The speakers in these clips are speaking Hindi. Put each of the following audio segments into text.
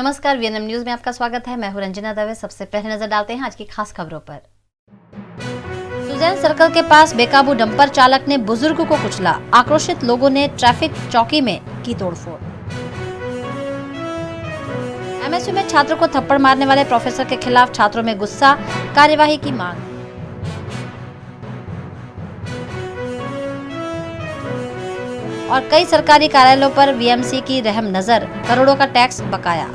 नमस्कार, वीएनएम न्यूज में आपका स्वागत है। मैं हूं रंजना दवे। सबसे पहले नजर डालते हैं आज की खास खबरों पर। सुजैन सर्कल के पास बेकाबू डंपर चालक ने बुजुर्ग को कुचला। आक्रोशित लोगों ने ट्रैफिक चौकी में की तोड़फोड़। एमएसयू में छात्रों को थप्पड़ मारने वाले प्रोफेसर के खिलाफ छात्रों में गुस्सा, कार्यवाही की मांग। और कई सरकारी कार्यालयों पर वीएमसी की रहम नजर, करोड़ों का टैक्स बकाया।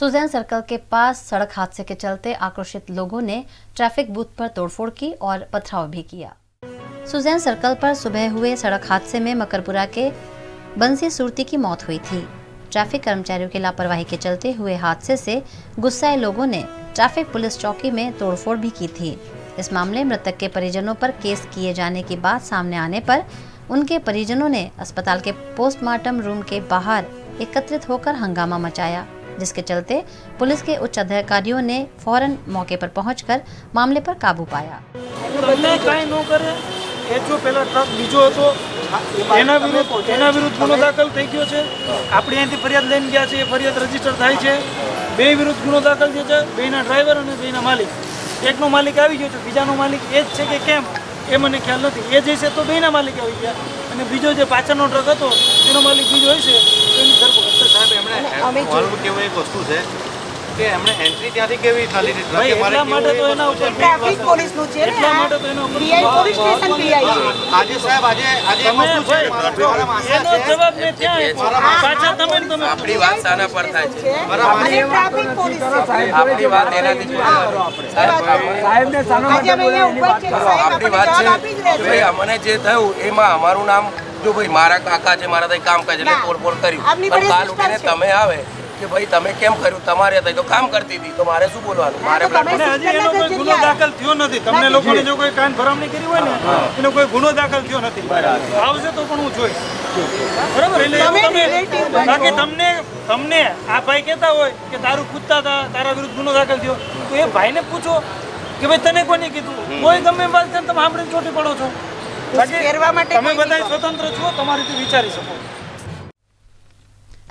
सुजैन सर्कल के पास सड़क हादसे के चलते आक्रोशित लोगों ने ट्रैफिक बूथ पर तोड़फोड़ की और पथराव भी किया। सुजैन सर्कल पर सुबह हुए सड़क हादसे में मकरपुरा के बंसी सुरती की मौत हुई थी। ट्रैफिक कर्मचारियों की लापरवाही के चलते हुए हादसे से गुस्साए लोगों ने ट्रैफिक पुलिस चौकी में तोड़फोड़ भी की थी। इस मामले मृतक के परिजनों पर केस किए जाने की बात सामने आने पर उनके परिजनों ने अस्पताल के पोस्टमार्टम रूम के बाहर एकत्रित होकर हंगामा मचाया, जिसके चलते पुलिस के उच्च अधिकारियों ने फौरन मौके पर पहुंचकर मामले पर काबू पाया। એના વિરુદ્ધ ગુનો દાખલ થઈ ગયો છે। આપણે અહીંથી ફરિયાદ લઈને ગયા છે, એ ફરિયાદ રજીસ્ટર થાય છે। બે વિરુદ્ધ ગુનો દાખલ થયો છે, બેના ડ્રાઈવર અને બેના માલિક। એકનો માલિક આવી ગયો છે, બીજાનો માલિક એ જ છે કે કેમ એ મને ખ્યાલ નથી। એ જે છે તો બેના માલિક આવી ગયા અને બીજો જે પાછળનો ટ્રક હતો એનો માલિક બીજો હશે તો એની ધરપકડ સાહેબ એમણે મારું કેવું એક વસ્તુ છે કે એમણે એન્ટ્રી ત્યાંથી કેવી રીતના લીધી ટ્રકે એટલા માટે તો એના ઉપર ટ્રાફિક પોલીસનું છે ને એટલા માટે તો એના ઉપર પીઆઈ પોલીસ સ્ટેશન પીઆઈ છે। આજે સાહેબ આજે એક વસ્તુ છે એનો જવાબ મે ત્યાં પાછા તમે આપણી વાત સાના પર થાય છે બરાબર ટ્રાફિક પોલીસ આપણી વાત એનાથી સાહેબને સાનો માટે બોલાવી આપણી વાત છે કે ભાઈ અમને જે થયું એમાં અમારું નામ જો ભાઈ મારા કાકા છે, મારા ત્યાં કામ કરે છે એટલે તોડફોડ કર્યું, પણ કાલ ઉઠીને તમે આવે કે ભાઈ તમે કેમ કર્યું, તમારે તો કામ કરતી હતી તો મારે શું બોલવાનું? મારે હજી એનો કોઈ ગુનો દાખલ થયો નથી। તમને લોકોને જો કોઈ કાન ભરામણી કરી હોય ને એનો કોઈ ગુનો દાખલ થયો નથી। આવશે તો પણ હું જોઈશ, બરાબર? એટલે તમે બાકી તમને આ ભાઈ કહેતા હોય કે તારું પૂછતા હતા તારા વિરુદ્ધ ગુનો દાખલ થયો તો એ ભાઈને પૂછો કે ભાઈ તને કોને કીધું? કોઈ ગમે વાત છે તમે સાંભળીને ચોટી પડો છો। બાકી તમે બધા સ્વતંત્ર છો, તમારી રીતે વિચારી શકો।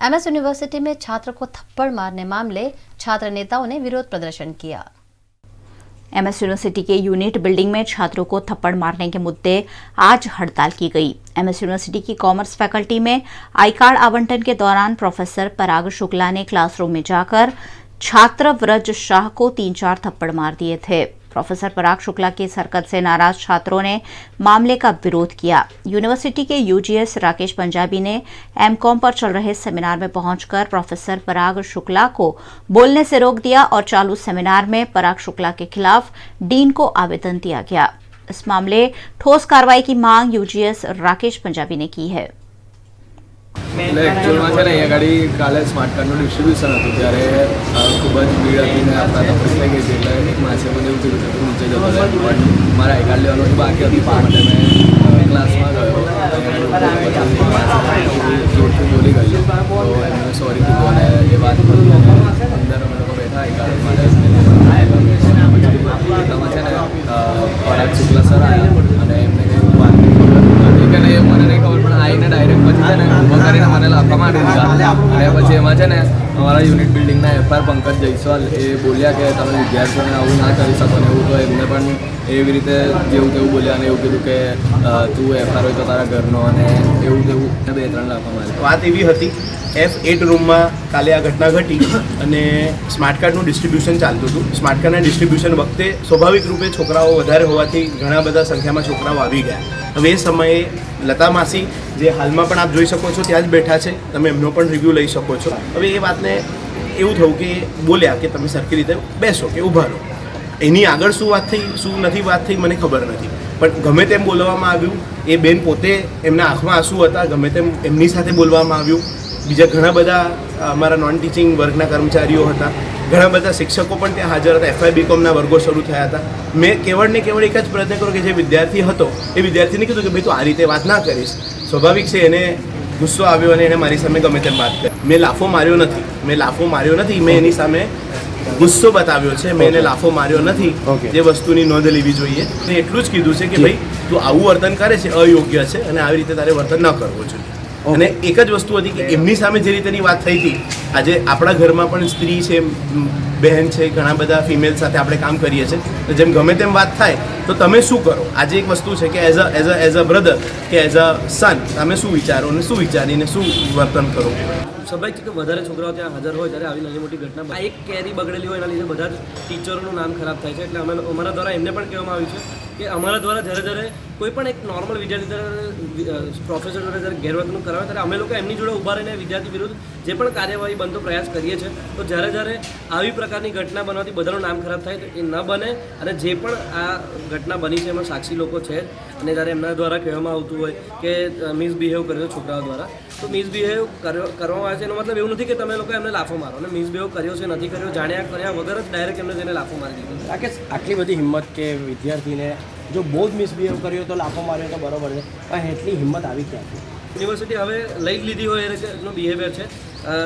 एमएस यूनिवर्सिटी में छात्र को थप्पड़ मारने मामले छात्र नेताओं ने विरोध प्रदर्शन किया। एमएस यूनिवर्सिटी के यूनिट बिल्डिंग में छात्रों को थप्पड़ मारने के मुद्दे आज हड़ताल की गई। एमएस यूनिवर्सिटी की कॉमर्स फैकल्टी में आई कार्ड आवंटन के दौरान प्रोफेसर पराग शुक्ला ने क्लासरूम में जाकर छात्र व्रज शाह को 3-4 थप्पड़ मार दिए थे। प्रोफेसर पराग शुक्ला की इस हरकत से नाराज छात्रों ने मामले का विरोध किया। यूनिवर्सिटी के यूजीएस राकेश पंजाबी ने एमकॉम पर चल रहे सेमिनार में पहुंचकर प्रोफेसर पराग शुक्ला को बोलने से रोक दिया और चालू सेमिनार में पराग शुक्ला के खिलाफ डीन को आवेदन दिया गया। इस मामले ठोस कार्रवाई की मांग यूजीएस राकेश पंजाबी ने की है। एक्चुअल में अँ गाड़ी काले स्मार्ट कार्ड डिस्ट्रीब्यूशन હતું ત્યારે ખૂબ જ ભીડ હતી ને આપણા તકલીફ થઈ ગઈ હતી એટલે માસે મને એવું કીધું કે નીચે જતો રહે પણ મારા આઈ કાર્ડ લેવાનું બાકી હતું એટલા માટે મેં ક્લાસમાં ગયો જોરથી બોલી ગયો તો એમને સોરી કીધું અને એ વાત અંદર અમે લોકો બેઠા આઈ કાર્ડ માટે એટલામાં છે ને પરાગ શુક્લા સર આવ્યા અને એમને કહ્યું વાત કે નહીં મને નહીં ખબર પણ આવીને ડાયરેક્ટ પછી છે ને ઊભો કરીને મને લાફા મારી દીધા અને પછી એમાં છે ને અમારા યુનિટ બિલ્ડિંગના એફઆર પંકજ જયસ્વાલ એ બોલ્યા કે તમે વિદ્યાર્થીઓને આવું ના કરી શકો ને એવું, તો એમને પણ એવી રીતે જેવું તેવું બોલ્યા અને એવું કીધું કે તું એફઆર હોય તો તારા ઘરનો અને એવું તેવું 2-3 લાફા માર્યા। વાત એવી હતી F8 રૂમમાં કાલે આ ઘટના ઘટી અને સ્માર્ટ કાર્ડનું ડિસ્ટ્રીબ્યુશન ચાલતું હતું। સ્માર્ટ કાર્ડના ડિસ્ટ્રીબ્યુશન વખતે સ્વાભાવિક રૂપે છોકરાઓ વધારે હોવાથી ઘણા બધા સંખ્યામાં છોકરાઓ આવી ગયા। હવે એ સમયે લતા માસી જે હાલમાં પણ આપ જોઈ શકો છો ત્યાં જ બેઠા છે, તમે એમનો પણ રિવ્યૂ લઈ શકો છો। હવે એ વાતને એવું થયું કે બોલ્યા કે તમે સરખી રીતે બેસો કે ઊભા રહો। એની આગળ શું વાત થઈ શું નથી વાત થઈ મને ખબર નથી, પણ ગમે તેમ બોલવામાં આવ્યું। એ બેન પોતે એમના આંખમાં આંસુ હતા, ગમે તેમ એમની સાથે બોલવામાં આવ્યું। બીજા ઘણા બધા અમારા નોન ટીચિંગ વર્ગના કર્મચારીઓ હતા, ઘણા બધા શિક્ષકો પણ ત્યાં હાજર હતા। FY BComના વર્ગો શરૂ થયા હતા। મેં કેવળ ને કેવળ એક જ પ્રયત્ન કર્યો કે જે વિદ્યાર્થી હતો એ વિદ્યાર્થીને કીધું કે ભાઈ તું આ રીતે વાત ના કરીશ। સ્વાભાવિક છે એને ગુસ્સો આવ્યો અને એણે મારી સામે ગમે તેમ વાત કરી। મેં લાફો માર્યો નથી, મેં એની સામે ગુસ્સો બતાવ્યો છે, મેં એને લાફો માર્યો નથી। જે વસ્તુની નોંધ લેવી જોઈએ એટલું જ કીધું છે કે ભાઈ તું આવું વર્તન કરે છે અયોગ્ય છે અને આવી રીતે તારે વર્તન ન કરવું જોઈએ। અને એક જ વસ્તુ હતી કે એમની સામે જે રીતેની વાત થઈ હતી, આજે આપણા ઘરમાં પણ સ્ત્રી છે, બહેન છે, ઘણા બધા ફિમેલ સાથે આપણે કામ કરીએ છીએ, તો જેમ ગમે તેમ વાત થાય તો તમે શું કરો? આજે એક વસ્તુ છે કે એઝ અ બ્રધર કે એઝ અ સન તમે શું વિચારો અને શું વિચારીને શું વર્તન કરો? સ્વાભાવિક છે કે વધારે છોકરાઓ ત્યાં હાજર હોય ત્યારે આવી નાની મોટી ઘટના, આ એક કેરી બગડેલી હોય એના લીધે બધા જ ટીચરોનું નામ ખરાબ થાય છે. એટલે અમારા દ્વારા એમને પણ કહેવામાં આવ્યું છે કે અમારા દ્વારા જ્યારે કોઈ પણ એક નોર્મલ વિદ્યાર્થી પ્રોફેસર જોડે જ્યારે ગેરવર્તણૂક કરાવે ત્યારે અમે લોકો એમની જોડે ઊભા રહીને વિદ્યાર્થી વિરુદ્ધ જે પણ કાર્યવાહી બનતો પ્રયાસ કરીએ છીએ. તો જ્યારે આવી પ્રકારની ઘટના બનવાથી બધાનું નામ ખરાબ થાય તો એ ન બને. અને જે પણ આ ઘટના બની છે એમાં સાક્ષી લોકો છે અને જ્યારે એમના દ્વારા કહેવામાં આવતું હોય કે મિસબિહેવ કર્યો છોકરાઓ દ્વારા, તો મિસબિહેવ કરવામાં આવે છે એનો મતલબ એવું નથી કે તમે લોકો એમને લાફો મારો. અને મિસબિહેવ કર્યો છે નથી કર્યો જાણ્યા કર્યા વગર જ ડાયરેક્ટ એમને જઈને લાફો મારી દીધો. રાકેશ, આટલી બધી હિંમત કે વિદ્યાર્થીને જો બહુ જ મિસબિહેવ કર્યો તો લાફો માર્યો તો બરોબર છે, પણ એટલી હિંમત આવી ક્યાંથી? યુનિવર્સિટી હવે લઈ જ લીધી હોય એ રીતેનું બિહેવિયર છે.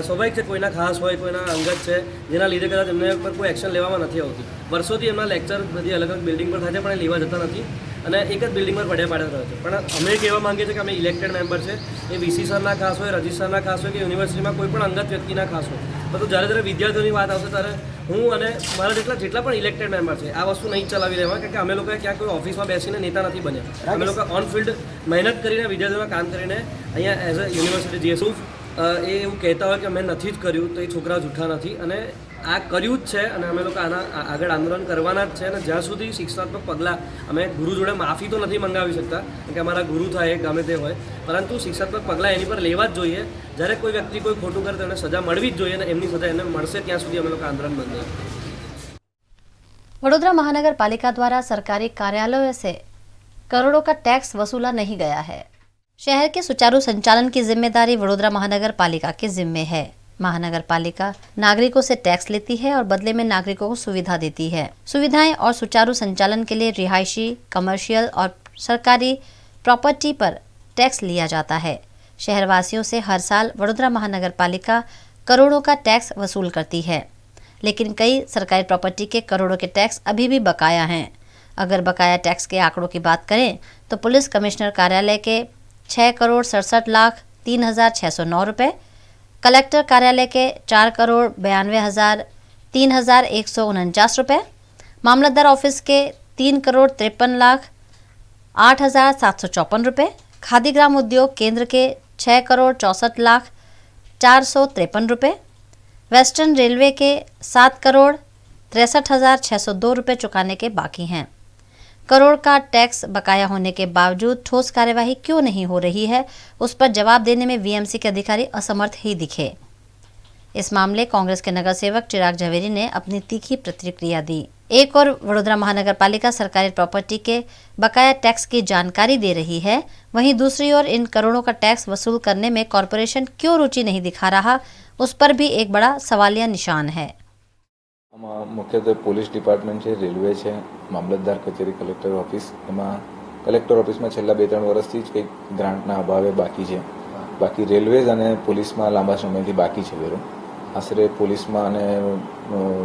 સ્વાભાવિક છે કોઈના ખાસ હોય, કોઈના અંગત છે, જેના લીધે કદાચ એમને પર કોઈ એક્શન લેવામાં નથી આવતી. વર્ષોથી એમના લેક્ચર બધી અલગ અલગ બિલ્ડિંગ પર થાય છે પણ એ લેવા જતા નથી અને એક જ બિલ્ડિંગ પર પડ્યા રહે છે. પણ અમે કહેવા માંગીએ છીએ કે અમે ઇલેક્ટેડ મેમ્બર છે, એ વીસી સરના ખાસ હોય, રજિસ્ટ્રારના ખાસ હોય કે યુનિવર્સિટીમાં કોઈ પણ અંગત વ્યક્તિના ખાસ હોય, પરંતુ જ્યારે વિદ્યાર્થીઓની વાત આવશે ત્યારે હું અને મારા જેટલા પણ ઇલેક્ટેડ મેમ્બર છે આ વસ્તુ નહીં ચલાવી લેવા. કારણ કે અમે લોકોએ ક્યાં કોઈ ઓફિસમાં બેસીને નેતા નથી બન્યા. અમે લોકો ઓન ફિલ્ડ મહેનત કરીને વિદ્યાર્થીઓના કામ કરીને અહીંયા એઝ અ યુનિવર્સિટી જીએસયુ એ એવું કહેતા હોય કે મેં નથી જ કર્યું તો એ છોકરા જૂઠા નથી અને આ કર્યું જ છે. અને અમે લોકો આના આગળ આંદોલન કરવાના જ છે. અને જ્યાં સુધી શિક્ષાત્મક પગલાં, અમે ગુરુ જોડે માફી તો નથી મંગાવી શકતા કે અમારા ગુરુ થાય ગમે તે હોય, પરંતુ શિક્ષાત્મક પગલાં એની પર લેવા જ જોઈએ. જ્યારે કોઈ વ્યક્તિ કોઈ ખોટું કરે તો એને સજા મળવી જ જોઈએ અને એમની સજા એને મળશે ત્યાં સુધી અમે લોકો આંદોલન બંધ નહીં. वडोदरा महानगर पालिका द्वारा सरकारी कार्यालयों से करोड़ों का टैक्स वसूला नहीं गया है. शहर के सुचारू संचालन की जिम्मेदारी वडोदरा महानगर पालिका के जिम्मे है. महानगर पालिका नागरिकों से टैक्स लेती है और बदले में नागरिकों को सुविधा देती है. सुविधाएं और सुचारू संचालन के लिए रिहायशी, कमर्शियल और सरकारी प्रॉपर्टी पर टैक्स लिया जाता है. शहरवासियों से हर साल वडोदरा महानगर पालिका करोड़ों का टैक्स वसूल करती है, लेकिन कई सरकारी प्रॉपर्टी के करोड़ों के टैक्स अभी भी बकाया हैं. अगर बकाया टैक्स के आंकड़ों की बात करें तो पुलिस कमिश्नर कार्यालय के 6,67,03,609 रुपये, कलेक्टर कार्यालय के 4,92,03,149 रुपये, मामलतदार ऑफिस के 3,53,08,754 रुपये, खादी ग्राम उद्योग केंद्र के 6,64,04,53 रुपये, वेस्टर्न रेलवे के 7,63,602 रुपये चुकाने के बाकी हैं. करोड़ का टैक्स बकाया होने के बावजूद ठोस कार्यवाही क्यों नहीं हो रही है, उस पर जवाब देने में वीएमसी के अधिकारी असमर्थ ही दिखे. इस मामले कांग्रेस के नगर सेवक चिराग झवेरी ने अपनी तीखी प्रतिक्रिया दी. एक और वडोदरा महानगर पालिका सरकारी प्रॉपर्टी के बकाया टैक्स की जानकारी दे रही है, वहीं दूसरी ओर इन करोड़ों का टैक्स वसूल करने में कॉरपोरेशन क्यों रुचि नहीं दिखा रहा, उस पर भी एक बड़ा सवालिया निशान है. मुख्यत्वे पोलीस डिपार्टमेंट है, रेलवे है, मामलतदार कचेरी, कलेक्टर ऑफिस, एमां कलेक्टर ऑफिस में छेल्ला 2-3 वर्षथी ज कंईक ग्रांटना अभावे बाकी है. बाकी रेलवेज अने पोलीस में लांबा समयथी बाकी है वेरो. आशरे पोलीस में अने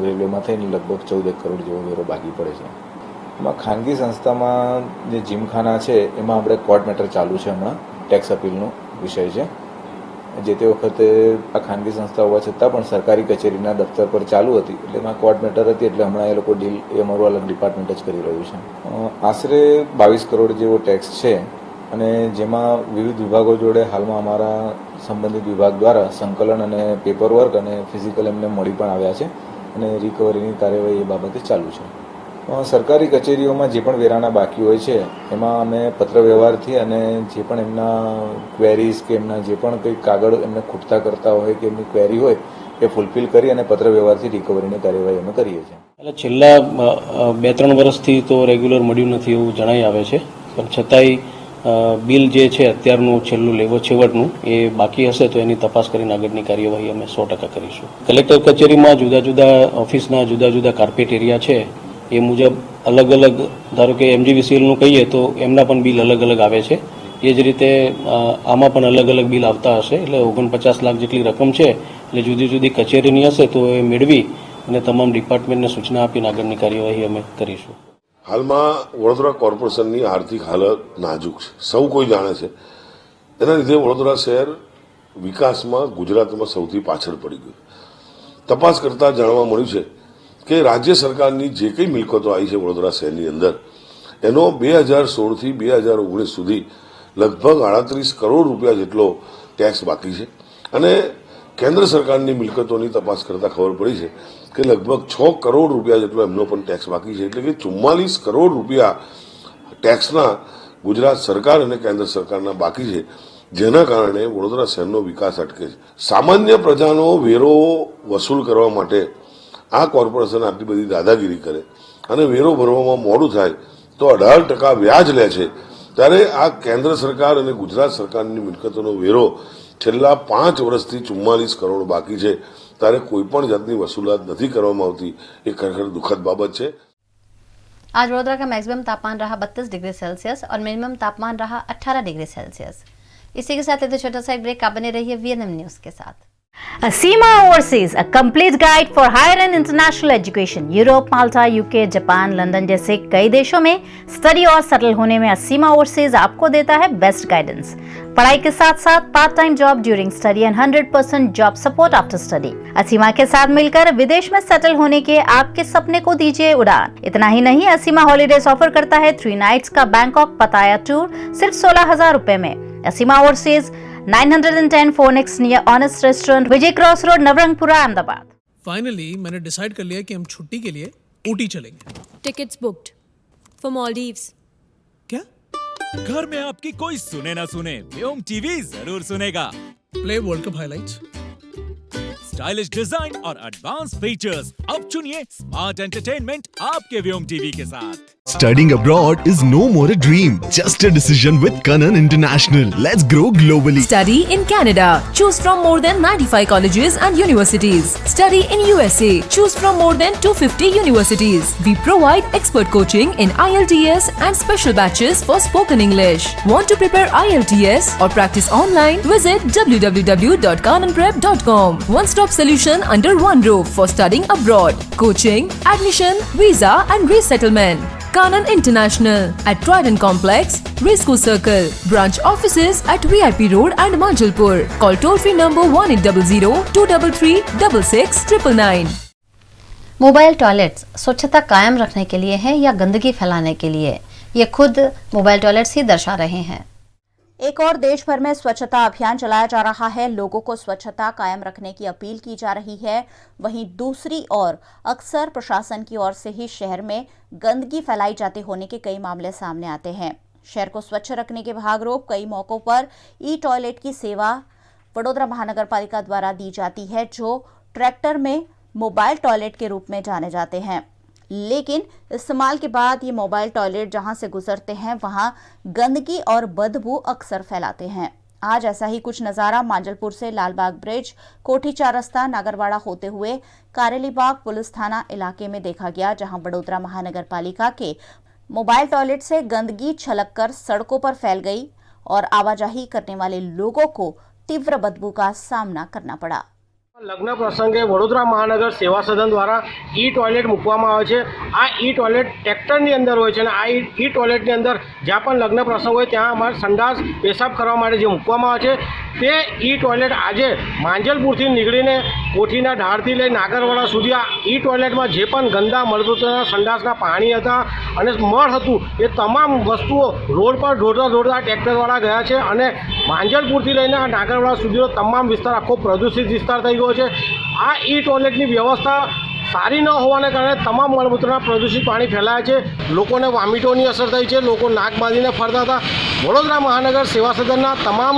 रेलवे में थईने लगभग 14 करोड़ जेवो वेरो बाकी पड़े छे. एमां खानगी संस्था में जे जिमखाना है एमां आपणे कोर्ट मेटर चालू है, हमणां टेक्स अपीलनो विषय है. जे ते वखते आ खानगी संस्था होवा छतां पण सरकारी कचेरीना दफ्तर पर चालू हती એટલે એમાં કોર્ટ મેટર હતી એટલે હમણાં એ લોકો ડીલ એ અમારું અલગ ડિપાર્ટમેન્ટ જ કરી રહ્યું છે. આશરે 22 કરોડ જેવો ટેક્સ છે અને જેમાં વિવિધ વિભાગો જોડે હાલમાં અમારા સંબંધિત વિભાગ દ્વારા સંકલન અને પેપર વર્ક અને ફિઝિકલ એમને મળી પણ આવ્યા છે અને રિકવરીની કાર્યવાહી એ બાબતે ચાલુ છે. સરકારી કચેરીઓમાં જે પણ વેરાના બાકી હોય છે એમાં અમે પત્ર વ્યવહારથી અને જે પણ એમના ક્વેરીઝ કે એમના જે પણ કંઈ કાગળ એમને ખૂટતા કરતા હોય કે એમની ક્વેરી હોય એ ફૂલફિલ કરી અને પત્ર વ્યવહારથી રિકવરીની કાર્યવાહી અમે કરીએ છીએ. એટલે છેલ્લા 2-3 વર્ષથી તો રેગ્યુલર મળ્યું નથી એવું જણાઈ આવે છે, પણ છતાંય બિલ જે છે અત્યારનું છેલ્લું છેવટનું એ બાકી હશે તો એની તપાસ કરીને આગળની કાર્યવાહી અમે 100% કરીશું. કલેક્ટર કચેરીમાં જુદા જુદા ઓફિસના જુદા જુદા કાર્પેટ એરિયા છે એ મુજબ અલગ અલગ, ધારો કે MGVCLનું કહીએ તો એમના પણ બિલ અલગ અલગ આવે છે. એ જ રીતે આમાં પણ અલગ અલગ બિલ આવતા હશે. એટલે 49 લાખ જેટલી રકમ છે એટલે જુદી જુદી કચેરીની હશે તો એ મેળવી અને તમામ ડિપાર્ટમેન્ટને સૂચના આપીને આગળની કાર્યવાહી અમે કરીશું. હાલમાં વડોદરા કોર્પોરેશનની આર્થિક હાલત નાજુક છે, સૌ કોઈ જાણે છે. એના લીધે વડોદરા શહેર વિકાસમાં ગુજરાતમાં સૌથી પાછળ પડી ગયું. તપાસ કરતા જાણવા મળ્યું છે કે રાજ્ય સરકારની જે કંઈ મિલકતો આવી છે વડોદરા શહેરની અંદર એનો 2016થી 2019 સુધી લગભગ 38 કરોડ રૂપિયા જેટલો ટેક્સ બાકી છે અને કેન્દ્ર સરકારની મિલકતોની તપાસ કરતા ખબર પડી છે કે લગભગ 6 કરોડ રૂપિયા જેટલો એમનો પણ ટેક્સ બાકી છે. એટલે કે 44 કરોડ રૂપિયા ટેક્સના ગુજરાત સરકાર અને કેન્દ્ર સરકારના બાકી છે, જેના કારણે વડોદરા શહેરનો વિકાસ અટકે છે. સામાન્ય પ્રજાનો વેરો વસૂલ કરવા માટે આ કોર્પોરેશન આટલી બધી દાદાગીરી કરે અને વેરો ભરવામાં મોડું થાય તો 18% વ્યાજ લે છે, ત્યારે આ કેન્દ્ર સરકાર અને ગુજરાત સરકારની મિલકતોનો વેરો છેલ્લા 5 વર્ષથી 44 કરોડ બાકી છે, ત્યારે કોઈ પણ જાતની વસૂલાત નથી કરવામાં આવતી. એ ખરેખર દુઃખદ બાબત છે. आज वडोदरा का मैक्सिमम तापमान रहा 32 डिग्री सेल्सियस और मिनिमम तापमान रहा 18 डिग्री सेल्सियस. इसी के साथ लेते छोटा सा एक ब्रेक. आप बने रहिए वीएनएम न्यूज के साथ. Asima Overseas, a complete guide for higher and international education. Europe, Malta, UK, Japan, London जैसे कई देशों में स्टडी और सेटल होने में असीमा ओवरसीज आपको देता है बेस्ट गाइडेंस. पढ़ाई के साथ साथ part time job during study and 100% job support after study. Aseema के साथ मिलकर विदेश में सेटल होने के आपके सपने को दीजिए उड़ान. इतना ही नहीं, असीमा हॉलीडेज ऑफर करता है 3 नाइट्स का बैंकॉक पताया टूर सिर्फ 16,000 रुपए में. Aseema overseas 910 4X near honest restaurant, Vijay cross road, Navrangpura, Ahmedabad. Finally मैंने डिसाइड कर लिया कि हम छुट्टी के लिए ऊटी चलेंगे. Tickets booked for Maldives. क्या? घर में आपकी कोई सुने ना सुने, व्योम टीवी जरूर सुनेगा. Play world cup highlights, stylish design और एडवांस फीचर्स. अब चुनिए स्मार्ट एंटरटेनमेंट आपके व्योम टीवी के साथ. Studying abroad is no more a dream, just a decision with Kanan International. Let's grow globally. Study in Canada. Choose from more than 95 colleges and universities. Study in USA. Choose from more than 250 universities. We provide expert coaching in IELTS and special batches for spoken English. Want to prepare IELTS or practice online? Visit www.kananprep.com. One-stop solution under one roof for studying abroad. Coaching, admission, visa and resettlement. Kanan International at Trident Complex, Racecourse Circle. Branch offices at VIP Road and Manjalpur. Call toll-free number 1800-233-6699. Mobile toilets स्वच्छता कायम रखने के लिए है या गंदगी फैलाने के लिए, ये खुद मोबाइल टॉयलेट्स ही दर्शा रहे हैं. एक और देश भर में स्वच्छता अभियान चलाया जा रहा है. लोगों को स्वच्छता कायम रखने की अपील की जा रही है. वहीं दूसरी ओर अक्सर प्रशासन की ओर से ही शहर में गंदगी फैलाई जाते होने के कई मामले सामने आते हैं. शहर को स्वच्छ रखने के भागरूप कई मौकों पर ई टॉयलेट की सेवा वडोदरा महानगर पालिका द्वारा दी जाती है, जो ट्रैक्टर में मोबाइल टॉयलेट के रूप में जाने जाते हैं. लेकिन इस्तेमाल के बाद ये मोबाइल टॉयलेट जहां से गुजरते हैं वहां गंदगी और बदबू अक्सर फैलाते हैं. आज ऐसा ही कुछ नज़ारा मांजलपुर से लालबाग ब्रिज, कोठी 4 रास्ता, नागरवाड़ा होते हुए कारेलीबाग पुलिस थाना इलाके में देखा गया, जहां वडोदरा महानगर पालिका के मोबाइल टॉयलेट से गंदगी छलककर सड़कों पर फैल गई और आवाजाही करने वाले लोगों को तीव्र बदबू का सामना करना पड़ा. લગ્ન પ્રસંગે વડોદરા મહાનગર સેવા સદન દ્વારા ઈ ટોયલેટ મૂકવામાં આવે છે. આ ઈ ટોયલેટ ટ્રેક્ટરની અંદર હોય છે અને આ ઈ ટોયલેટની અંદર જ્યાં પણ લગ્ન પ્રસંગ હોય ત્યાં અમારે સંડાસ પેશાબ કરવા માટે જે મૂકવામાં આવે છે તે ઈ ટોયલેટ આજે માંજલપુરથી નીકળીને કોઠીના ઢાળથી લઈ નાગરવાડા સુધી આ ઈ ટોયલેટમાં જે પણ ગંદા મળદૂતના સંડાસના પાણી હતા અને મળ હતું એ તમામ વસ્તુઓ રોડ પર ઢોળતા ટ્રેક્ટરવાળા ગયા છે અને માંજલપુરથી લઈને આ નાગરવાડા સુધીનો તમામ વિસ્તાર આખો પ્રદૂષિત વિસ્તાર થઈ ગયો છે. આ ઈ ટોયલેટની વ્યવસ્થા સારી ન હોવાને કારણે તમામ મળમૂત્રના પ્રદૂષિત પાણી ફેલાયા છે. લોકોને વામિટોની અસર થઈ છે. લોકો નાક બાંધીને ફરતા હતા. વડોદરા મહાનગર સેવા સદનના તમામ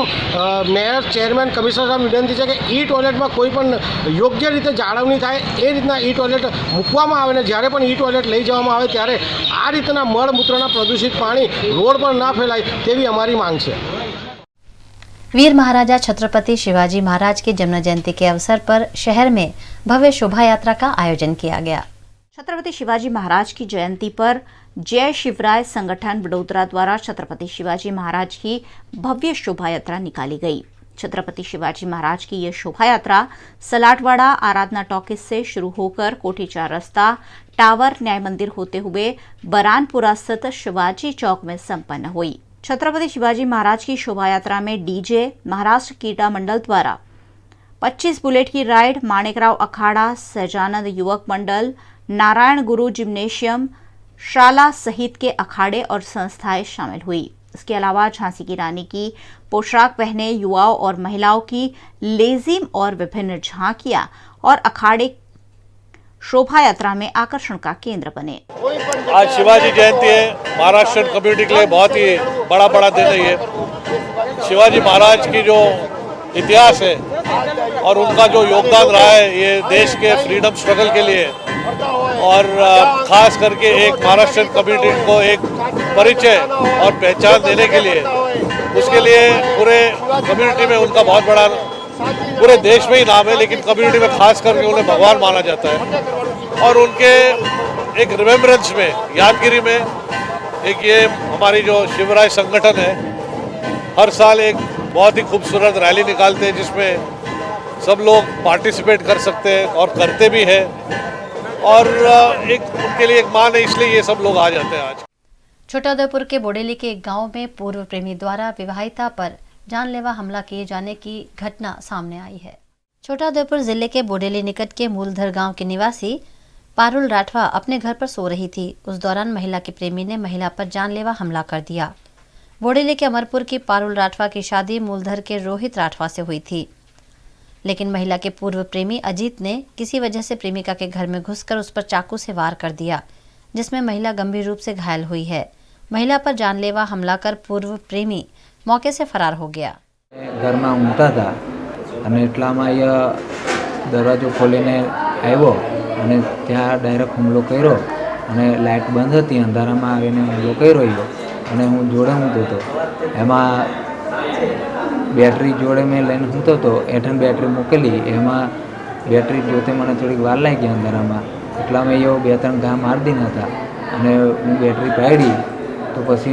મેયર, ચેરમેન, કમિશનર સાહેબ વિનંતી છે કે ઈ ટોયલેટમાં કોઈ પણ યોગ્ય રીતે જાળવણી થાય એ રીતના ઈ ટોયલેટ મૂકવામાં આવે ને જ્યારે પણ ઈ ટોયલેટ લઈ જવામાં આવે ત્યારે આ રીતના મળમૂત્રના પ્રદૂષિત પાણી રોડ પર ના ફેલાય તેવી અમારી માંગ છે. वीर महाराजा छत्रपति शिवाजी महाराज की जन्म जयंती के अवसर पर शहर में भव्य शोभा यात्रा का आयोजन किया गया. छत्रपति शिवाजी महाराज की जयंती पर जय शिवराय संगठन वडोदरा द्वारा छत्रपति शिवाजी महाराज की भव्य शोभा यात्रा निकाली गई. छत्रपति शिवाजी महाराज की यह शोभा यात्रा सलाटवाड़ा आराधना टॉकीज से शुरू होकर कोठी 4 रास्ता, टावर, न्याय मंदिर होते हुए बरानपुरा स्थित शिवाजी चौक में संपन्न हुई. छत्रपति शिवाजी महाराज की शोभा यात्रा में डीजे, महाराष्ट्र कीटा मंडल द्वारा 25 बुलेट की राइड, माणिकराव अखाड़ा, सहजानंद युवक मंडल, नारायण गुरु जिम्नेशियम, शाला सहित के अखाड़े और संस्थाएं शामिल हुई। इसके अलावा झांसी की रानी की पोशाक पहने युवाओं और महिलाओं की लेजिम और विभिन्न झांकियां और अखाड़े शोभा यात्रा में आकर्षण का केंद्र बने। आज शिवाजी जयंती है, महाराष्ट्र कम्युनिटी के लिए बहुत ही बड़ा दिन है ये। शिवाजी महाराज की जो इतिहास है और उनका जो योगदान रहा है ये देश के फ्रीडम स्ट्रगल के लिए और खास करके एक महाराष्ट्र कम्युनिटी को एक परिचय और पहचान देने के लिए, उसके लिए पूरे कम्युनिटी में उनका बहुत बड़ा, पूरे देश में ही नाम है, लेकिन कम्युनिटी में खास करके उन्हें भगवान माना जाता है। और उनके एक रिमेम्बरेंस में, यादगिरी में, एक ये हमारी जो शिवराय संगठन है हर साल एक बहुत ही खूबसूरत रैली निकालते हैं जिसमें सब लोग पार्टिसिपेट कर सकते हैं और करते भी हैं और एक उनके लिए एक मान है, इसलिए ये सब लोग आ जाते हैं। आज छोटाउदेपुर के बोडेली के एक गांव में पूर्व प्रेमी द्वारा विवाहिता पर जानलेवा हमला किए जाने की घटना सामने आई है। छोटाउदेपुर जिले के बोडेली निकट के मूलधर गांव के निवासी पारुल राठवा अपने घर पर सो रही थी। उस दौरान महिला के प्रेमी ने महिला पर जानलेवा हमला कर दिया। बोडेली के अमरपुर की पारुल राठवा की शादी मूलधर के रोहित राठवा से हुई थी, लेकिन महिला के पूर्व प्रेमी अजीत ने किसी वजह से प्रेमिका के घर में घुसकर उस पर चाकू से वार कर दिया, जिसमें महिला गंभीर रूप से घायल हुई है। महिला पर जानलेवा हमला कर पूर्व प्रेमी मौके से फरार हो गया। घर में ઊંઘતા હતા અને એટલામાં દરવાજો ખોલીને આવ્યો અને ત્યાં ડાયરેક્ટ હુમલો કર્યો અને લાઇટ બંધ હતી, અંધારામાં આવીને હુમલો કર્યો અને હું જોડે ઊંઘતો હતો। એમાં બેટરી જોડે મેં લઈને ઊંઘતો હતો, હેઠળ બેટરી મૂકેલી, એમાં બેટરી જોતે મને થોડીક વાર લાગી અંધારામાં, એટલામાં એવો 2-3 ઘા મારી દીધા હતા અને હું બેટરી પાડી તો પછી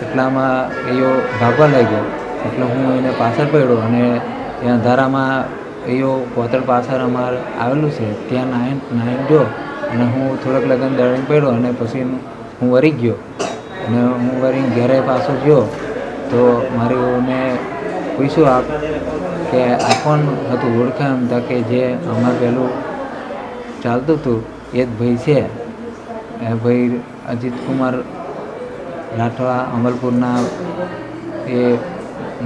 એટલામાં એવો ભાગવા લાગ્યો એટલે હું એને પાછળ પડ્યો અને એ અંધારામાં એવો કોતર પાછળ અમારે આવેલું છે ત્યાં નાહી ગયો અને હું થોડોક લગન દળીને પડ્યો અને પછી હું વળી ગયો અને હું વળીને ઘરે પાછો ગયો તો મારી વહુને પૂછ્યું કે આ કોણ હતું, ઓળખાણ હતા કે જે અમારે પેલું ચાલતું હતું એ જ ભાઈ છે, એ ભાઈ અજીત કુમાર રાઠવા અમલપુરના, એ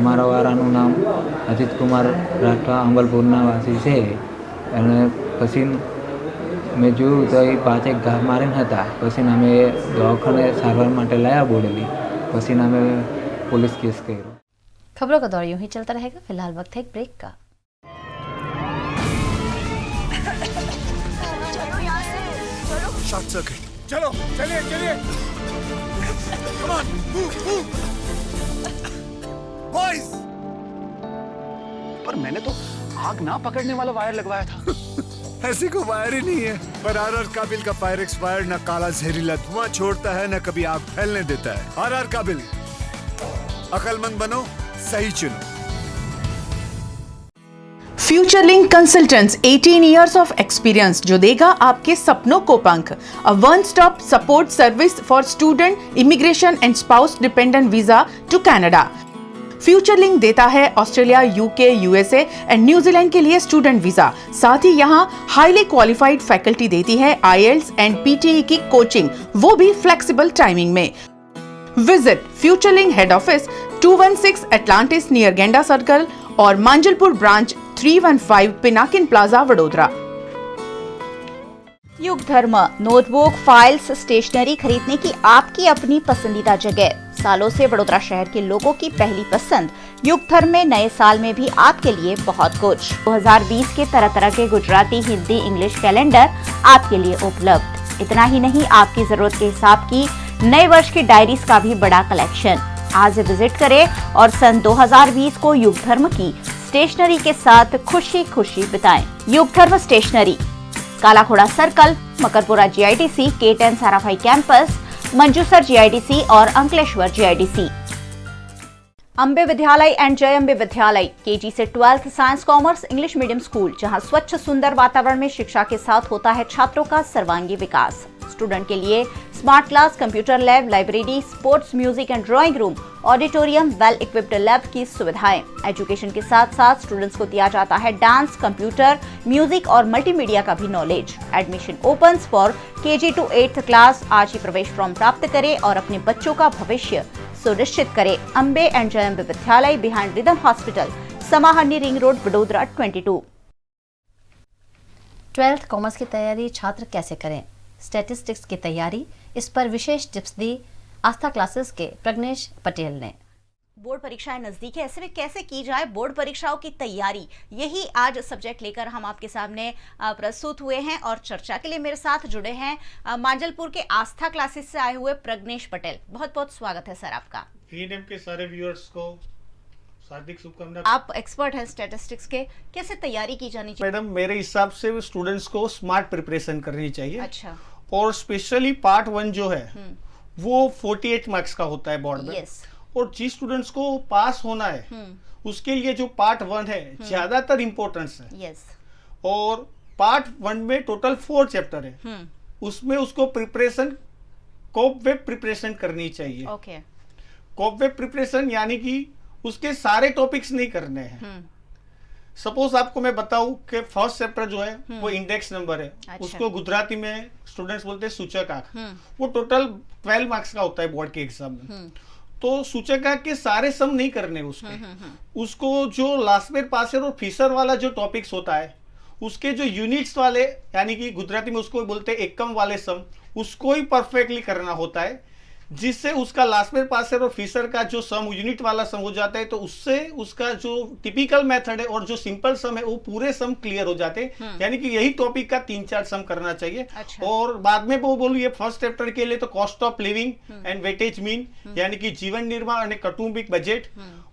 મારા વાળાનું નામ અજીત કુમાર રાઠવા અમલપુરના વાસી છે। અને પછી મેં જોયું તો એ 5 ઘા મારીને હતા, પછી અમે દવાખાને સારવાર માટે લાયા બોડેલી, પછી અમે પોલીસ કેસ કર્યો। खबरों का दौर यूं ही चलता रहेगा। फिलहाल वक्त है एक ब्रेक का। शॉर्ट सर्किट, चलो चलिए कम ऑन मूव बॉयज। पर मैंने तो आग ना पकड़ने वाला वायर लगवाया था। ऐसी कोई वायर ही नहीं है। पर आर काबिल का पायरेक्स वायर न काला जहरीला धुआं छोड़ता है, न कभी आग फैलने देता है। आर काबिल, अकलमंद बनो, सही चुनो। फ्यूचरलिंक कंसल्टेंट्स 18 years of experience जो देगा आपके सपनों को पंख। A one-stop support service for student, immigration and spouse dependent visa to Canada। फ्यूचरलिंक देता है Australia, UK, USA and New Zealand के लिए स्टूडेंट वीजा। साथ ही यहाँ हाईली क्वालिफाइड फैकल्टी देती है IELTS एंड PTE की कोचिंग, वो भी फ्लेक्सिबल टाइमिंग में। Visit Futurelink head office 216 Atlantis near Genda circle और Manjalpur branch 315 Pinakin plaza Vadodara. Yug Dharma notebook, files, stationery खरीदने की आपकी अपनी पसंदीदा जगह। सालों से वडोदरा शहर के लोगों की पहली पसंद। युग धर्म में नए साल में भी आपके लिए बहुत कुछ। 2020 के तरह तरह के गुजराती, हिंदी, इंग्लिश कैलेंडर आपके लिए उपलब्ध। इतना ही नहीं, आपकी जरूरत के हिसाब की नए वर्ष की डायरीज का भी बड़ा कलेक्शन। आज विजिट करें और सन 2020 को युग धर्म की स्टेशनरी के साथ खुशी खुशी बिताएं। Yug Dharm stationery, Kalakhoda circle, Makarpura GIDC, K10 Sarabhai campus, Manjusar GIDC और अंकलेश्वर GIDC। अंबे विद्यालय एंड जय अंबे विद्यालय KG से 12th science commerce English medium school, जहां स्वच्छ सुंदर वातावरण में शिक्षा के साथ होता है छात्रों का सर्वांगीण विकास। स्टूडेंट के लिए smart class, computer lab, library, sports, music and drawing room, auditorium, well equipped lab की सुविधाएं। एजुकेशन के साथ साथ स्टूडेंट्स को दिया जाता है डांस, कंप्यूटर, म्यूजिक और मल्टीमीडिया का भी knowledge. Admission opens for KG to 8th class. आज ही प्रवेश फॉर्म प्राप्त करें और अपने बच्चों का भविष्य सुनिश्चित करें। Ambe and Jayambe Vidyalaya, behind rhythm hospital, Sama Harni ring road, Vadodara 22। 12th commerce की तैयारी छात्र कैसे करें? स्टैटिस्टिक्स की तैयारी, इस पर विशेष टिप्स दी आस्था क्लासेस के प्रज्ञेश पटेल ने। बोर्ड परीक्षाएं नजदीक है, ऐसे में कैसे की जाए बोर्ड परीक्षाओं की तैयारी, यही आज सब्जेक्ट लेकर हम आपके सामने प्रस्तुत हुए हैं। और चर्चा के लिए मेरे साथ जुड़े हैं मांजलपुर के आस्था क्लासेस से आए हुए प्रज्ञेश पटेल। बहुत बहुत स्वागत है सर आपका। VNM के सारे व्यूअर्स को हार्दिक शुभकामनाएं। आप एक्सपर्ट हैं स्टैटिस्टिक्स के, कैसे तैयारी की जानी चाहिए? मैडम, मेरे हिसाब से स्टूडेंट्स को स्मार्ट प्रिपरेशन करनी चाहिए। अच्छा। और स्पेशली पार्ट 1 जो है वो 48 मार्क्स का होता है बोर्ड में। और जिस स्टूडेंट्स को पास होना है उसके लिए जो पार्ट 1 है ज्यादातर इम्पोर्टेंस है। और पार्ट 1 में टोटल 4 चैप्टर है, उसमें उसको प्रिपरेशन कोप वेब प्रिपरेशन करनी चाहिए। कोप वेब प्रिपरेशन यानी कि उसके सारे टॉपिक्स नहीं करने हैं। सपोज आपको मैं बताऊं कि फर्स्ट चैप्टर जो है वो इंडेक्स नंबर है। अच्छा। उसको गुजराती में स्टूडेंट्स बोलते हैं सूचकांक। वो टोटल 12 मार्क्स का होता है बोर्ड के एग्जाम में। तो सूचकांक के सारे सम नहीं करने उसको जो लास्टमेर पासेर और फिशर वाला जो टॉपिक्स होता है उसके जो यूनिट्स वाले यानी कि गुजराती में उसको बोलते हैं एकम वाले सम, उसको ही परफेक्टली करना होता है, जिससे उसका लास्टमेर पासेर और फिशर का जो सम यूनिट वाला सम हो जाता है। तो उससे उसका जो टिपिकल मेथड है और जो सिंपल सम है वो पूरे सम क्लियर हो जाते हैं। यानी कि यही टॉपिक का 3-4 सम करना चाहिए। अच्छा। और बाद में वो बोलूँ ये फर्स्ट चैप्टर के लिए तो cost of living and weightage mean यानी कि जीवन निर्वाह और कौटुंबिक बजट,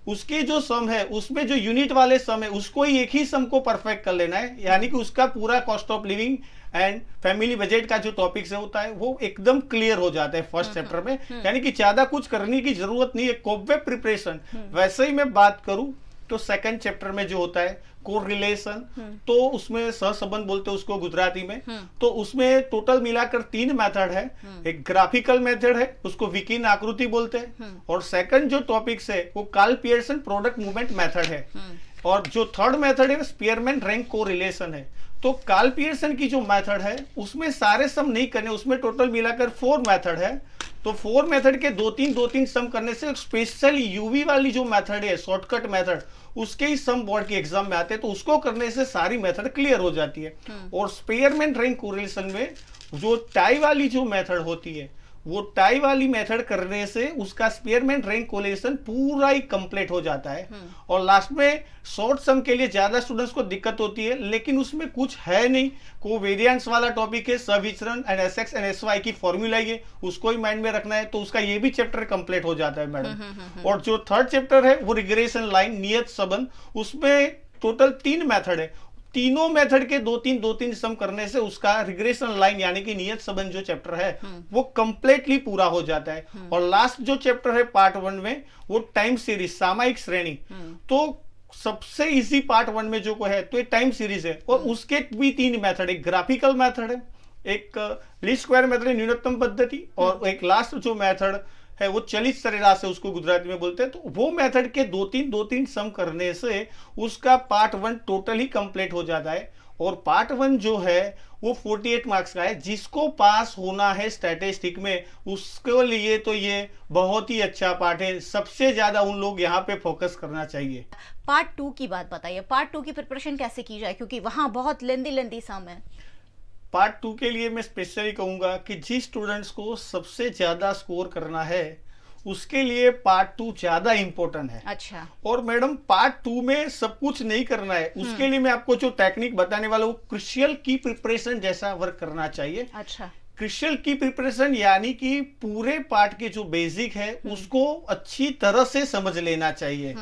उसके जो सम है उसमें जो यूनिट वाले सम है उसको ही एक ही सम को परफेक्ट कर लेना है। यानी कि उसका पूरा cost of living and family budget का जो टॉपिक से होता है वो एकदम क्लियर हो जाता है फर्स्ट चैप्टर में। यानी कि ज्यादा कुछ करने की जरूरत नहीं है। कोप वेब प्रिपरेशन वैसे ही मैं बात करूं तो सेकंड चैप्टर में जो होता है कोरिलेशन, तो उसमें सहसंबंध बोलते हैं उसको गुजराती में। तो उसमें टोटल मिलाकर 3 मेथड है। एक ग्राफिकल मेथड है, उसको विकिन आकृति बोलते हैं। और सेकंड जो टॉपिक्स है वो Karl Pearson product movement method है। और जो थर्ड मेथड है स्पीयरमैन रैंक कोरिलेशन है। तो कार्ल पियर्सन की जो मेथड है उसमें सारे सम नहीं करने, उसमें टोटल मिलाकर 4 मेथड है। तो 4 मेथड के 2-3 सम करने से स्पेशल यूवी वाली जो मेथड है शॉर्टकट मेथड उसके ही सम बोर्ड के एग्जाम में आते हैं। तो उसको करने से सारी मेथड क्लियर हो जाती है। और स्पीयरमैन रैंक कोरिलेशन में जो टाई वाली जो मेथड होती है वो टाई वाली मेथड करने से उसका स्पीयरमैन रैंक कोरिलेशन पूरा ही कंप्लीट हो जाता है। और लास्ट में शॉर्ट सम के लिए ज्यादा स्टूडेंट्स को दिक्कत होती है, लेकिन उसमें कुछ है नहीं। कोवेरिएंस वाला टॉपिक है, सविचरण एंड SX एंड SY की फॉर्मूला है, उसको ही माइंड में रखना है। तो उसका ये भी चैप्टर कंप्लीट हो जाता है मैडम। और जो थर्ड चैप्टर है वो रिग्रेशन लाइन नियत संबंध, उसमें टोटल 3 मेथड है। तीनों मेथड के 2-3 सम करने से उसका रिग्रेशन लाइन यानी कि नियत संबंध जो चैप्टर है वो कंप्लीटली पूरा हो जाता है। और लास्ट जो चैप्टर है पार्ट 1 में वो टाइम सीरीज सामयिक श्रेणी। तो सबसे इजी पार्ट 1 में जो को है तो ये टाइम सीरीज है। और उसके भी 3 मेथड, एक ग्राफिकल मेथड है, एक लीस्ट स्क्वायर मेथड है न्यूनतम पद्धति, और एक लास्ट जो मेथड है वो चलित सरेराश है, उसको गुजराती में बोलते हैं। तो वो मेथड के 2-3 सम करने से उसका पार्ट 1 टोटली कंप्लीट हो जाता है। और पार्ट 1 जो है वो 48 मार्क्स का है। जिसको पास होना है स्टैटिस्टिक में उसके लिए तो ये बहुत ही अच्छा पार्ट है। सबसे ज्यादा उन लोग यहाँ पे फोकस करना चाहिए। पार्ट 2 की बात बताइए, पार्ट 2 की प्रिपरेशन कैसे की जाए, क्योंकि वहां बहुत लेंदी सम है। पार्ट 2 के लिए मैं स्पेशली कहूंगा कि जिस स्टूडेंट्स को सबसे ज्यादा स्कोर करना है उसके लिए पार्ट 2 ज्यादा इंपॉर्टेंट है। अच्छा। और मैडम पार्ट 2 में सब कुछ नहीं करना है, उसके लिए मैं आपको जो टेक्निक बताने वाला हूँ क्रिशियल की प्रिपरेशन जैसा वर्क करना चाहिए। अच्छा। क्रिशियल की प्रिपरेशन यानी कि पूरे पार्ट के जो बेसिक है उसको अच्छी तरह से समझ लेना चाहिए।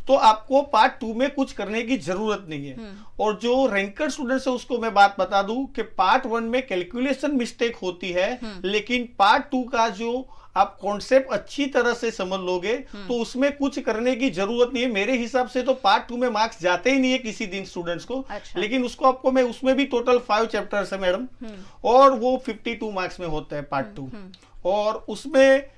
तो आपको पार्ट 2 में कुछ करने की जरूरत नहीं है। और जो रैंकर स्टूडेंट्स है उसको मैं बात बता दूं कि पार्ट 1 में कैलकुलेशन मिस्टेक होती है, लेकिन पार्ट 2 का जो आप कॉन्सेप्ट अच्छी तरह से समझ लोगे तो उसमें कुछ करने की जरूरत नहीं है। मेरे हिसाब से तो पार्ट 2 में मार्क्स जाते ही नहीं है किसी दिन स्टूडेंट्स को। अच्छा। लेकिन उसको आपको मैं उसमें भी टोटल 5 चैप्टर्स है मैडम, और वो 52 मार्क्स में होता है पार्ट 2। और उसमें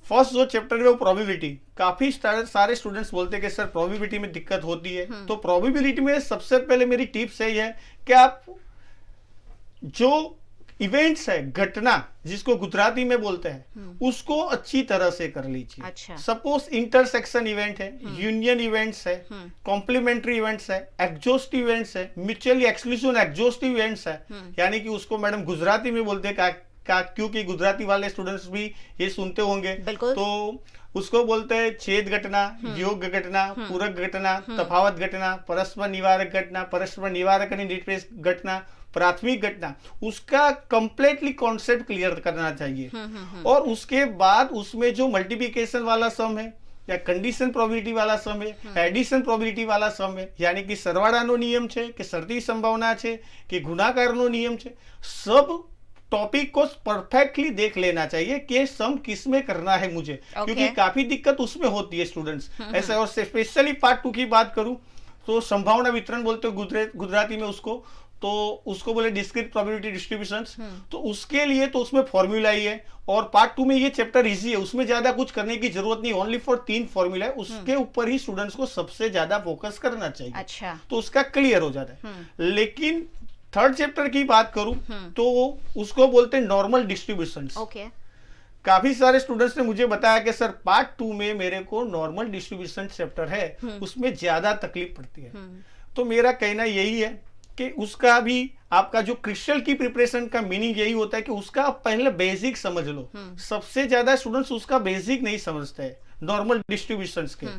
फर्स्ट जो चैप्टर है वो प्रोबेबिलिटी, काफी सारे स्टूडेंट्स बोलते हैं कि सर प्रोबेबिलिटी में दिक्कत होती है। तो प्रोबेबिलिटी में सबसे पहले मेरी टिप्स यही है कि आप जो इवेंट्स है, घटना जिसको गुजराती में बोलते हैं, उसको अच्छी तरह से कर लीजिए। अच्छा। सपोज इंटरसेक्शन इवेंट है, यूनियन इवेंट्स है, कॉम्प्लीमेंट्री इवेंट्स है, एग्जॉस्टिव इवेंट्स है, म्यूचुअली एक्सक्लूसिव एग्जॉस्टिव इवेंट्स है, यानी कि उसको मैडम गुजराती में बोलते हैं क्योंकि गुजराती वाले स्टूडेंट्स भी ये सुनते होंगे, तो उसको बोलते हैं छेद घटना, योग घटना, पूरक घटना, तफावत घटना, परस्पर निवारक घटना, परस्पर निवारक निरपेक्ष घटना, प्राथमिक घटना। उसका कंप्लीटली कॉन्सेप्ट क्लियर करना चाहिए। और उसके बाद उसमें जो मल्टीप्लिकेशन वाला सम है या कंडीशन प्रोबेबिलिटी वाला सम है, एडिशन प्रोबेबिलिटी वाला सम है, यानी कि सरवाળાનો નિયમ છે કે શરતી સંભાવના છે કે ગુણાકારનો નિયમ છે, सब टॉपिक को परफेक्टली देख लेना चाहिए कि सम किस में करना है मुझे, क्योंकि काफी दिक्कत उसमें होती है स्टूडेंट्स ऐसे। और स्पेशली पार्ट 2 की बात करूं तो संभावना वितरण बोलते हो गुजराती में उसको, तो उसको बोले डिस्क्रीट प्रोबेबिलिटी डिस्ट्रीब्यूशंस। तो उसके लिए तो उसमें फॉर्मूला ही है, और पार्ट 2 में ये चैप्टर इजी है, उसमें ज्यादा कुछ करने की जरूरत नहीं, ओनली फॉर 3 फॉर्मूला है, उसके ऊपर ही स्टूडेंट्स को सबसे ज्यादा फोकस करना चाहिए। अच्छा। तो उसका क्लियर हो जाता है। लेकिन थर्ड चैप्टर की बात करूं तो उसको बोलते हैं नॉर्मल डिस्ट्रीब्यूशंस। ओके। काफी सारे स्टूडेंट्स ने मुझे बताया कि सर पार्ट 2 में मेरे को नॉर्मल डिस्ट्रीब्यूशन चैप्टर है, उसमें ज्यादा तकलीफ पड़ती है। तो मेरा कहना यही है कि उसका भी आपका जो क्रिस्टल की प्रिपरेशन का मीनिंग यही होता है कि उसका आप पहले बेसिक समझ लो। सबसे ज्यादा स्टूडेंट्स उसका बेसिक नहीं समझते हैं नॉर्मल डिस्ट्रीब्यूशंस के।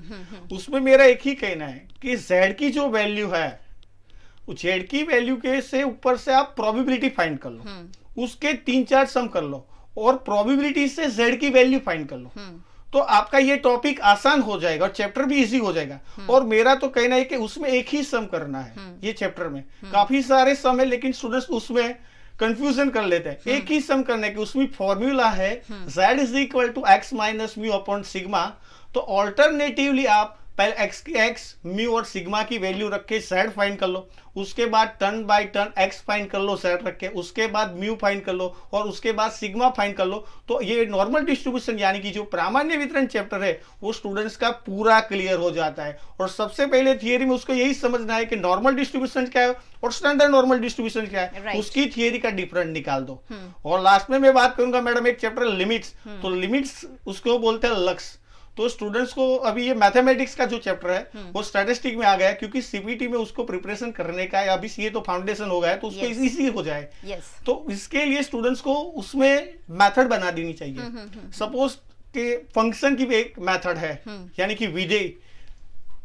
उसमें मेरा एक ही कहना है कि जेड की जो वैल्यू है, जेड की वैल्यू के से ऊपर से आप प्रोबेबिलिटी फाइंड कर लो, उसके 3-4 सम कर लो, और प्रोबेबिलिटी से जेड की वैल्यू फाइंड कर लो, तो आपका ये टॉपिक आसान हो जाएगा और चैप्टर भी इजी हो जाएगा। और मेरा तो कहना है कि उसमें एक ही सम करना है। ये चैप्टर में काफी सारे सम है, लेकिन स्टूडेंट्स उसमें कंफ्यूजन कर लेते हैं। एक ही सम करने के उसमें फॉर्मूला है z is equal to x minus mu upon sigma. तो ऑल्टरनेटिवली आप पहले x की x म्यू और सिग्मा की वैल्यू रख के z फाइंड कर लो, उसके बाद turn by turn x find कर लो z रख के, उसके बाद म्यू फाइंड कर लो, और उसके बाद सिग्मा फाइंड कर लो। तो ये नॉर्मल डिस्ट्रीब्यूशन यानी कि जो प्रामाण्य वितरण चैप्टर है वो स्टूडेंट्स का पूरा क्लियर हो जाता है। और सबसे पहले थियरी में उसको यही समझना है कि नॉर्मल डिस्ट्रीब्यूशन क्या है और स्टैंडर्ड नॉर्मल डिस्ट्रीब्यूशन क्या है, उसकी थियरी का डिफरेंस निकाल दो। और लास्ट में मैं बात करूंगा मैडम एक चैप्टर लिमिट्स। तो लिमिट्स उसको बोलते हैं लक्ष्य। तो स्टूडेंट्स को अभी ये मैथमेटिक्स का जो चैप्टर है वो स्टैटिस्टिक में आ गया, क्योंकि सीपीटी में उसको प्रिपरेशन करने का है, अभी ये तो फाउंडेशन हो गया है, तो उसको इजी हो जाए। तो इसके लिए स्टूडेंट्स को उसमें मेथड बना देनी चाहिए। सपोज के फंक्शन की भी एक मेथड है, यानी कि विधेय।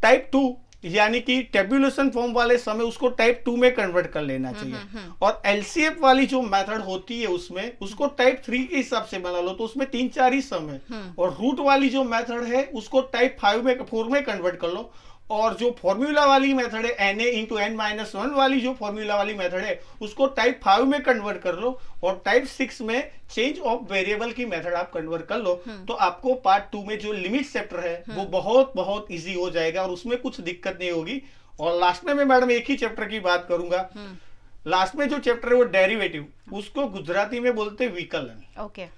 टाइप 2 यानी कि टेबुलेशन फॉर्म वाले समय उसको टाइप 2 में कन्वर्ट कर लेना चाहिए। और एलसीएफ वाली जो मेथड होती है उसमें उसको टाइप 3 के हिसाब से बना लो, तो उसमें 3-4 ही सम है। और रूट वाली जो मेथड है उसको टाइप 4 में कन्वर्ट कर लो। और जो फॉर्मूला वाली मेथड है na इंटू n-1 वाली जो फॉर्मूला वाली मेथड है उसको टाइप 5 में कन्वर्ट कर लो, और टाइप 6 में चेंज ऑफ वेरिएबल की मेथड आप कन्वर्ट कर लो। तो आपको पार्ट 2 में जो लिमिट चैप्टर है वो बहुत बहुत इजी हो जाएगा और उसमें कुछ दिक्कत नहीं होगी। और लास्ट में मैं मैडम एक ही चैप्टर की बात करूंगा। लास्ट में जो चैप्टर है वो डेरिवेटिव, उसको गुजराती में बोलते हैं विकलन। ओके।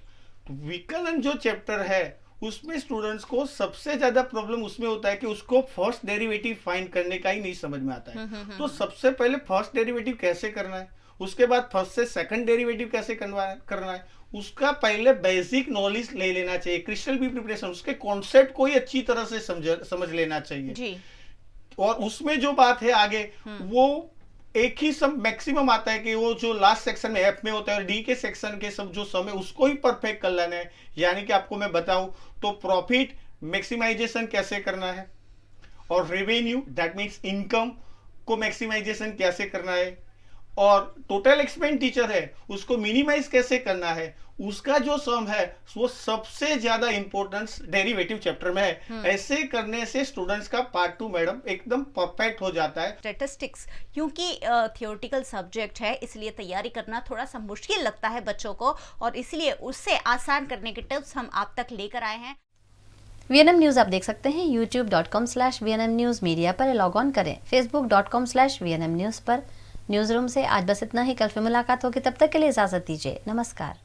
विकलन जो चैप्टर है उसमें स्टूडेंट्स को सबसे ज्यादा प्रॉब्लम उसमें होता है कि उसको फर्स्ट डेरिवेटिव फाइंड करने का ही नहीं समझ में आता है। तो सबसे पहले फर्स्ट डेरिवेटिव कैसे करना है, उसके बाद फर्स्ट से सेकंड डेरिवेटिव कैसे करना है, उसका पहले बेसिक नॉलेज ले लेना चाहिए। क्रिस्टल बी प्रिपरेशन, उसके कॉन्सेप्ट को ही अच्छी तरह से समझ लेना चाहिए जी। और उसमें जो बात है आगे वो एक ही सब मैक्सिमम आता है कि वो जो लास्ट सेक्शन में एफ में होता है और डी के सेक्शन के सब जो सम है उसको ही परफेक्ट कर लेना है। यानी कि आपको मैं बताऊं तो प्रॉफिट मैक्सिमाइजेशन कैसे करना है, और रेवेन्यू दैट मीन्स इनकम को मैक्सिमाइजेशन कैसे करना है, और टोटल एक्सपेंडिचर है उसको मिनिमाइज कैसे करना है, उसका जो सम है वो सबसे ज्यादा इंपॉर्टेंस डेरिवेटिव चैप्टर में है। ऐसे करने से स्टूडेंट्स का पार्ट 2 मैडम एकदम परफेक्ट हो जाता है। स्टैटिस्टिक्स क्योंकि थियोरेटिकल सब्जेक्ट है, इसलिए तैयारी करना थोड़ा सा मुश्किल लगता है बच्चों को, और इसलिए उससे आसान करने के टिप्स हम आप तक लेकर आए हैं। VNM न्यूज़ आप देख सकते हैं youtube.com/VNM News मीडिया पर लॉग ऑन करें, facebook.com/VNM News पर। न्यूज़ रूम से आज बस इतना ही, कल फिर मुलाकात होगी, तब तक के लिए इजाज़त दीजिए, नमस्कार।